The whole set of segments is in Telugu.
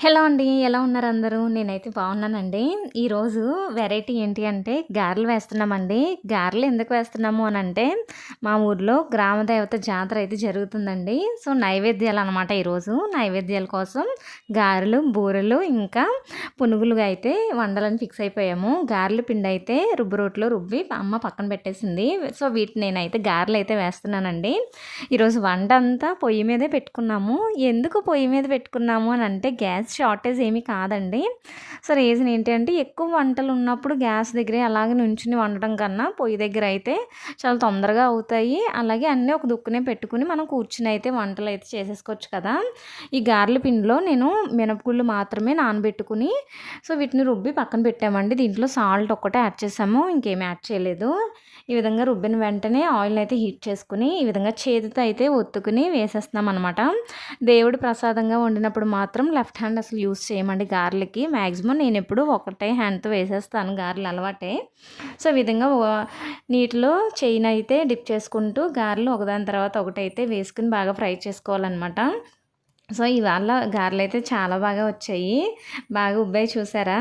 హలో అండి. ఎలా ఉన్నారు అందరూ? నేనైతే బాగున్నానండి. ఈరోజు వెరైటీ ఏంటి అంటే గారెలు వేస్తున్నామండి. గారెలు ఎందుకు వేస్తున్నాము అనంటే మా ఊర్లో గ్రామ దేవత జాతర అయితే జరుగుతుందండి. సో, నైవేద్యాలనమాట ఈరోజు. నైవేద్యాల కోసం గారెలు, బూరెలు ఇంకా పునుగులుగా అయితే వండాలని ఫిక్స్ అయిపోయాము. గారెల పిండి అయితే రోట్లో రుబ్బి అమ్మ పక్కన పెట్టేసింది. సో, వీటిని నేనైతే గారెలైతే వేస్తున్నానండి. ఈరోజు వంట అంతా పొయ్యి మీదే పెట్టుకున్నాము. ఎందుకు పొయ్యి మీద పెట్టుకున్నాము అనంటే గ్యాస్ షార్టేజ్ ఏమీ కాదండి. సో, రీజన్ ఏంటి అంటే ఎక్కువ వంటలు ఉన్నప్పుడు గ్యాస్ దగ్గరే అలాగే నుంచుని వండడం కన్నా పొయ్యి దగ్గర అయితే చాలా తొందరగా అవుతాయి. అలాగే అన్నీ ఒక దుక్కునే పెట్టుకుని మనం కూర్చుని అయితే వంటలు అయితే చేసేసుకోవచ్చు కదా! ఈ గారెల పిండిలో నేను మినపగుళ్ళు మాత్రమే నానబెట్టుకుని సో, వీటిని రుబ్బి పక్కన పెట్టామండి. దీంట్లో సాల్ట్ ఒక్కటే యాడ్ చేసాము. ఇంకేమి యాడ్ చేయలేదు. ఈ విధంగా రుబ్బిన వెంటనే ఆయిల్‌ని అయితే హీట్ చేసుకుని ఈ విధంగా చేతితో అయితే ఒత్తుకుని వేసేస్తున్నామనమాట. దేవుడి ప్రసాదంగా వండినప్పుడు మాత్రం లెఫ్ట్ హ్యాండ్ అసలు యూజ్ చేయమండి గారెలకి. మ్యాక్సిమం నేనెప్పుడు ఒకటే హ్యాండ్‌తో వేసేస్తాను గారెలు అలవాటే. సో, ఈ విధంగా నీటిలో చెయ్యినైతే డిప్ చేసుకుంటూ గారెలు ఒకదాని తర్వాత ఒకటైతే వేసుకొని బాగా ఫ్రై చేసుకోవాలనమాట. సో, ఇవాళ గారెలైతే చాలా బాగా వచ్చాయి. బాగా ఉబ్బాయి చూసారా?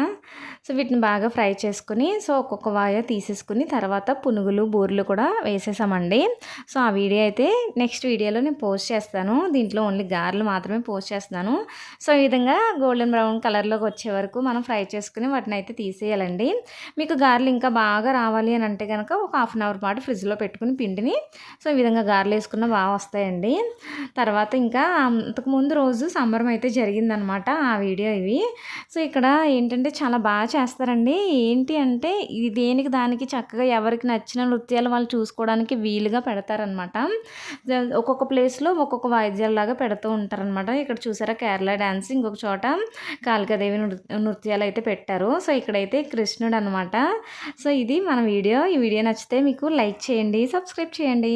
సో, వీటిని బాగా ఫ్రై చేసుకొని సో, ఒక్కొక్క వాయ తీసేసుకుని తర్వాత పునుగులు, బూరెలు కూడా వేసేసామండి. సో, ఆ వీడియో అయితే నెక్స్ట్ వీడియోలో నేను పోస్ట్ చేస్తాను. దీంట్లో ఓన్లీ గారెలు మాత్రమే పోస్ట్ చేస్తున్నాను. సో, ఈ విధంగా గోల్డెన్ బ్రౌన్ కలర్‌లోకి వచ్చే వరకు మనం ఫ్రై చేసుకుని వాటినైతే తీసేయాలండి. మీకు గారెలు ఇంకా బాగా రావాలి అని అంటే గనక ఒక హాఫ్ అన్ అవర్ పాటు ఫ్రిడ్జ్‌లో పెట్టుకుని పిండిని సో, ఈ విధంగా గారెలు వేసుకున్న బాగా వస్తాయండి. తర్వాత ఇంకా అంతకుముందు రోజు సంబరం అయితే జరిగిందనమాట. ఆ వీడియో ఇవి. సో, ఇక్కడ ఏంటంటే చాలా బాగా చేస్తారండి. ఏంటి అంటే ఇది దేనికి దానికి చక్కగా ఎవరికి నచ్చిన నృత్యాలు వాళ్ళు చూసుకోవడానికి వీలుగా పెడతారనమాట. ఒక్కొక్క ప్లేస్‌లో ఒక్కొక్క వాయిద్యాలలాగా పెడుతూ ఉంటారనమాట. ఇక్కడ చూసారా కేరళ డాన్స్, ఇంకొక చోట కాళికాదేవి నృత్యాలు అయితే పెట్టారు. సో, ఇక్కడైతే కృష్ణుడు అనమాట. సో, ఇది మన వీడియో. ఈ వీడియో నచ్చితే మీకు లైక్ చేయండి, సబ్స్క్రైబ్ చేయండి.